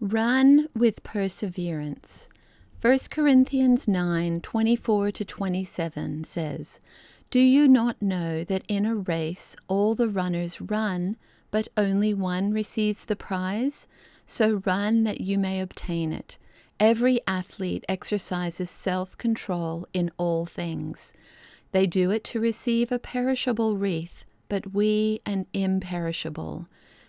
Run with perseverance. 1 Corinthians 9:24-27 says, "Do you not know that in a race all the runners run, but only one receives the prize? So run that you may obtain it. Every athlete exercises self-control in all things. They do it to receive a perishable wreath, but we an imperishable.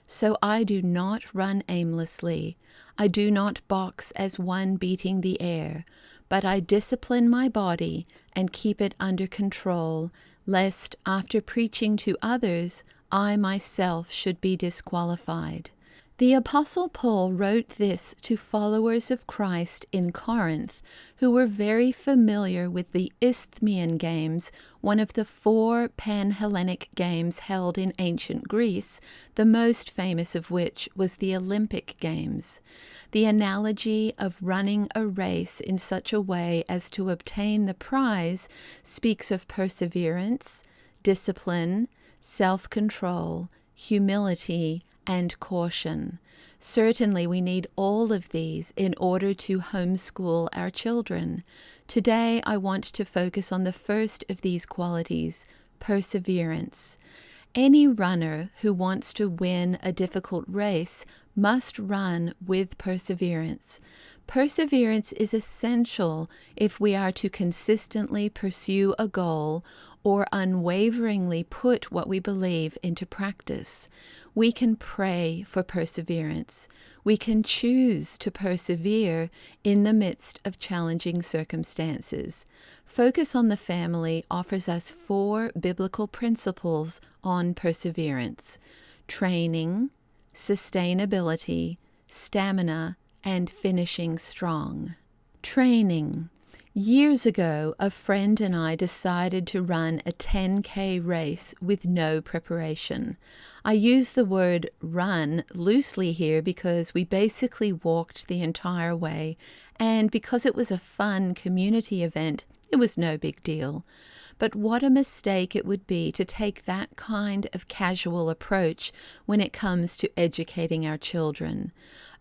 So I do not run aimlessly. I do not box as one beating the air, but I discipline my body and keep it under control, lest, after preaching to others, I myself should be disqualified." The Apostle Paul wrote this to followers of Christ in Corinth, who were very familiar with the Isthmian Games, one of the 4 Pan-Hellenic games held in ancient Greece, the most famous of which was the Olympic Games. The analogy of running a race in such a way as to obtain the prize speaks of perseverance, discipline, self-control, humility, and caution. Certainly we need all of these in order to homeschool our children. Today I want to focus on the first of these qualities, perseverance. Any runner who wants to win a difficult race must run with perseverance. Perseverance is essential if we are to consistently pursue a goal or unwaveringly put what we believe into practice. We can pray for perseverance. We can choose to persevere in the midst of challenging circumstances. Focus on the Family offers us 4 biblical principles on perseverance: training, sustainability, stamina, and finishing strong. Training. Years ago, a friend and I decided to run a 10K race with no preparation. I use the word run loosely here because we basically walked the entire way, and because it was a fun community event, it was no big deal. But what a mistake it would be to take that kind of casual approach when it comes to educating our children.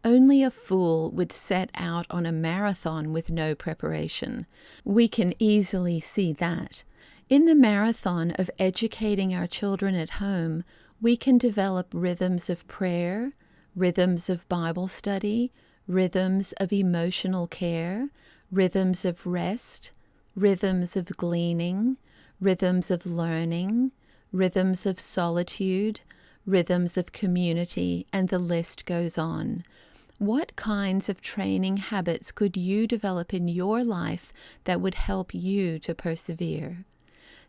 Only a fool would set out on a marathon with no preparation. We can easily see that. In the marathon of educating our children at home, we can develop rhythms of prayer, rhythms of Bible study, rhythms of emotional care, rhythms of rest, rhythms of gleaning, rhythms of learning, rhythms of solitude, rhythms of community, and the list goes on. What kinds of training habits could you develop in your life that would help you to persevere?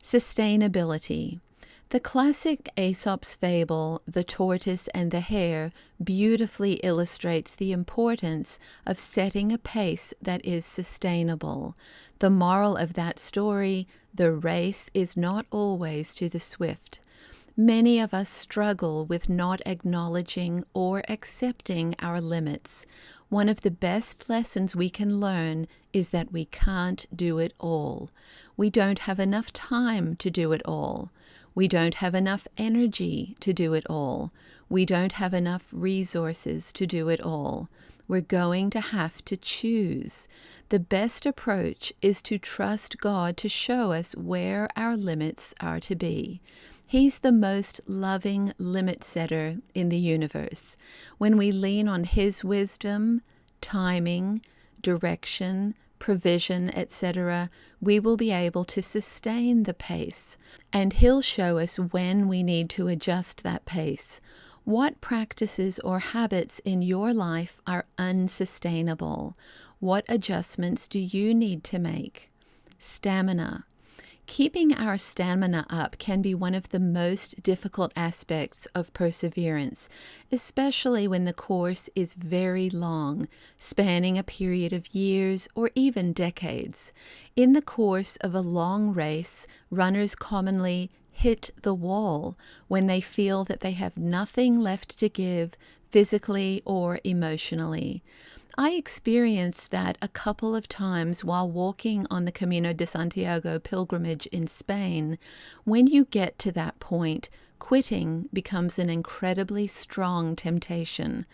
Sustainability. The classic Aesop's fable, The Tortoise and the Hare, beautifully illustrates the importance of setting a pace that is sustainable. The moral of that story: the race is not always to the swift. Many of us struggle with not acknowledging or accepting our limits. One of the best lessons we can learn is that we can't do it all. We don't have enough time to do it all. We don't have enough energy to do it all. We don't have enough resources to do it all. We're going to have to choose. The best approach is to trust God to show us where our limits are to be. He's the most loving limit setter in the universe. When we lean on His wisdom, timing, direction, provision, etc., we will be able to sustain the pace, and He'll show us when we need to adjust that pace. What practices or habits in your life are unsustainable? What adjustments do you need to make? Stamina. Keeping our stamina up can be one of the most difficult aspects of perseverance, especially when the course is very long, spanning a period of years or even decades. In the course of a long race, runners commonly hit the wall when they feel that they have nothing left to give, physically or emotionally. I experienced that a couple of times while walking on the Camino de Santiago pilgrimage in Spain. When you get to that point, quitting becomes an incredibly strong temptation.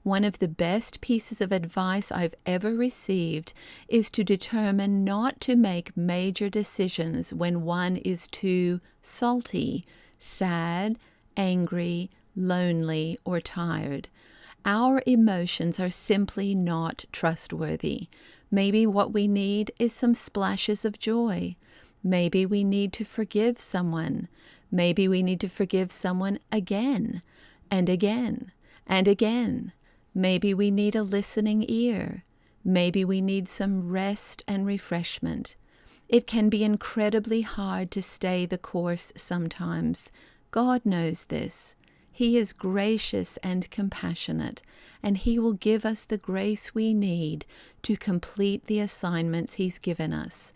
One of the best pieces of advice I've ever received is to determine not to make major decisions when one is too salty, sad, angry, lonely, or tired. Our emotions are simply not trustworthy. Maybe what we need is some splashes of joy. Maybe we need to forgive someone. Maybe we need to forgive someone again and again and again. Maybe we need a listening ear. Maybe we need some rest and refreshment. It can be incredibly hard to stay the course sometimes. God knows this. He is gracious and compassionate, and He will give us the grace we need to complete the assignments He's given us.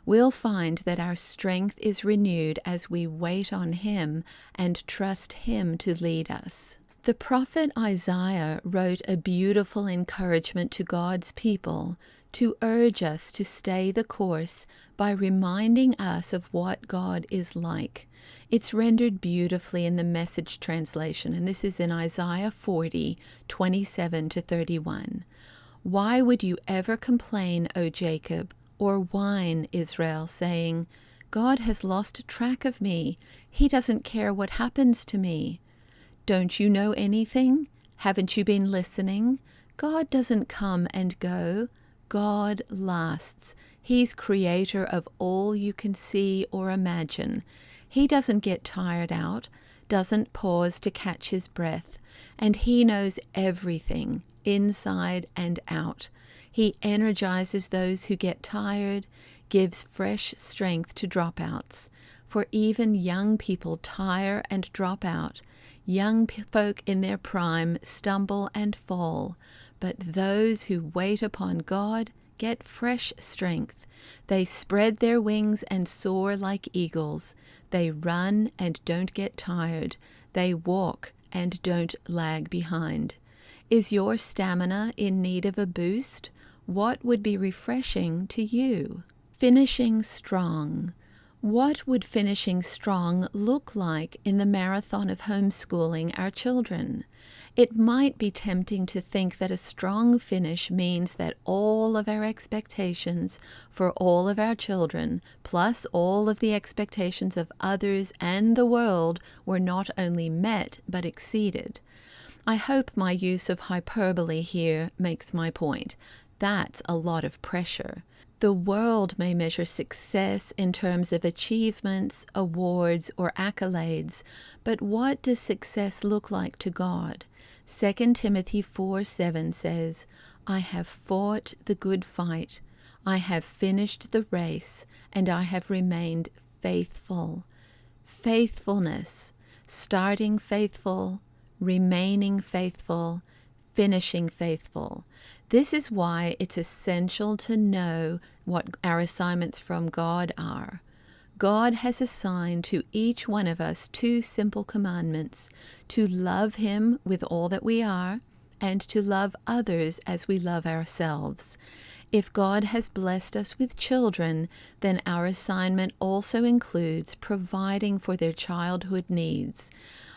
We'll find that our strength is renewed as we wait on Him and trust Him to lead us. The prophet Isaiah wrote a beautiful encouragement to God's people to urge us to stay the course by reminding us of what God is like. It's rendered beautifully in the Message translation, and this is in Isaiah 40, 27-31. Why would you ever complain, O Jacob, or whine, Israel, saying, God has lost track of me. He doesn't care what happens to me. Don't you know anything? Haven't you been listening? God doesn't come and go. God lasts. He's creator of all you can see or imagine. He doesn't get tired out, doesn't pause to catch his breath, and He knows everything, inside and out. He energizes those who get tired, gives fresh strength to dropouts. For even young people tire and drop out. Young folk in their prime stumble and fall, but those who wait upon God get fresh strength. They spread their wings and soar like eagles. They run and don't get tired. They walk and don't lag behind. Is your stamina in need of a boost? What would be refreshing to you? Finishing strong. What would finishing strong look like in the marathon of homeschooling our children? It might be tempting to think that a strong finish means that all of our expectations for all of our children, plus all of the expectations of others and the world, were not only met but exceeded. I hope my use of hyperbole here makes my point. That's a lot of pressure. The world may measure success in terms of achievements, awards, or accolades, but what does success look like to God? 2 Timothy 4:7 says, I have fought the good fight, I have finished the race, and I have remained faithful. Faithfulness, starting faithful, remaining faithful, finishing faithful. This is why it's essential to know what our assignments from God are. God has assigned to each one of us 2 simple commandments: to love Him with all that we are, and to love others as we love ourselves. If God has blessed us with children, then our assignment also includes providing for their childhood needs.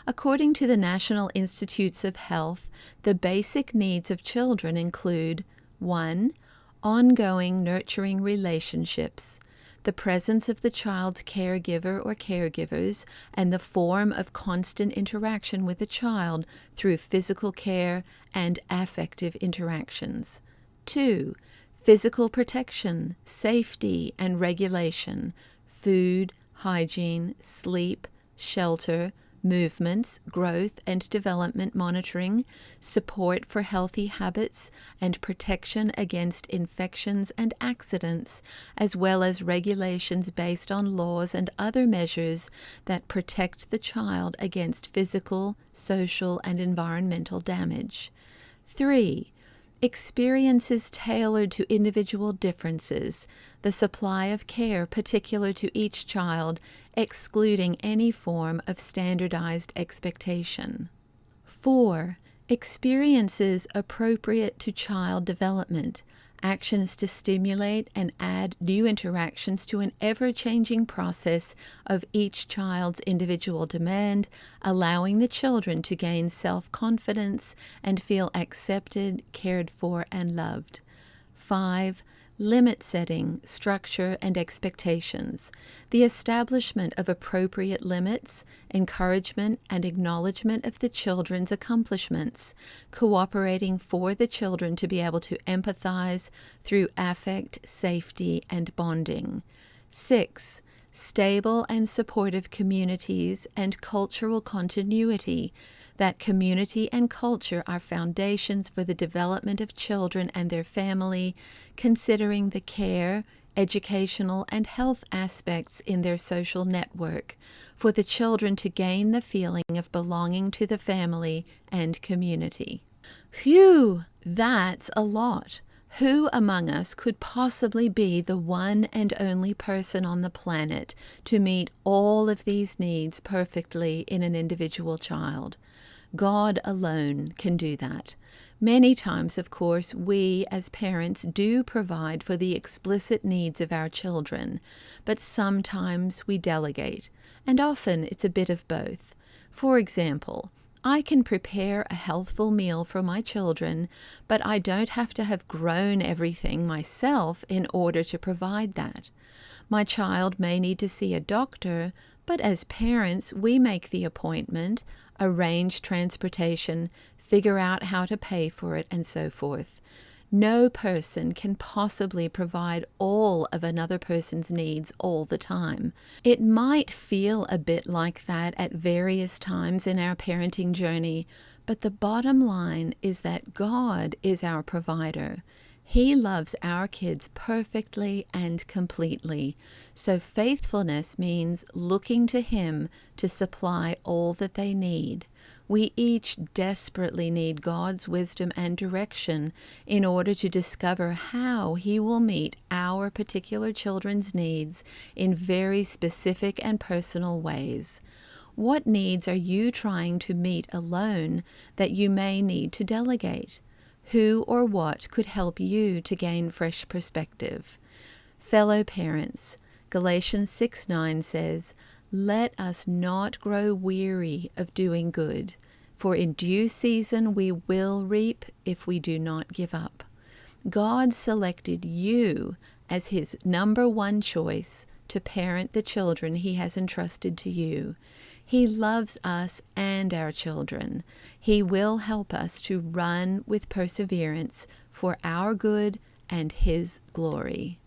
According to the National Institutes of Health, the basic needs of children include 1. Ongoing nurturing relationships, the presence of the child's caregiver or caregivers, and the form of constant interaction with the child through physical care and affective interactions. 2. Physical protection, safety, and regulation, food, hygiene, sleep, shelter, movements, growth and development monitoring, support for healthy habits, and protection against infections and accidents, as well as regulations based on laws and other measures that protect the child against physical, social, and environmental damage. 3. Experiences tailored to individual differences, the supply of care particular to each child, excluding any form of standardized expectation. 4. Experiences appropriate to child development, actions to stimulate and add new interactions to an ever-changing process of each child's individual demand, allowing the children to gain self-confidence and feel accepted, cared for, and loved. 5. Limit setting, structure, and expectations. The establishment of appropriate limits, encouragement, and acknowledgement of the children's accomplishments, cooperating for the children to be able to empathize through affect, safety, and bonding. 6. Stable and supportive communities and cultural continuity. That community and culture are foundations for the development of children and their family, considering the care, educational, and health aspects in their social network, for the children to gain the feeling of belonging to the family and community. Phew! That's a lot. Who among us could possibly be the one and only person on the planet to meet all of these needs perfectly in an individual child? God alone can do that. Many times, of course, we as parents do provide for the explicit needs of our children, but sometimes we delegate, and often it's a bit of both. For example, I can prepare a healthful meal for my children, but I don't have to have grown everything myself in order to provide that. My child may need to see a doctor, but as parents, we make the appointment, arrange transportation, figure out how to pay for it, and so forth. No person can possibly provide all of another person's needs all the time. It might feel a bit like that at various times in our parenting journey, but the bottom line is that God is our provider. He loves our kids perfectly and completely. So faithfulness means looking to Him to supply all that they need. We each desperately need God's wisdom and direction in order to discover how He will meet our particular children's needs in very specific and personal ways. What needs are you trying to meet alone that you may need to delegate? Who or what could help you to gain fresh perspective? Fellow parents, Galatians 6:9 says, "Let us not grow weary of doing good, for in due season we will reap if we do not give up." God selected you as His number one choice to parent the children He has entrusted to you. He loves us and our children. He will help us to run with perseverance for our good and His glory.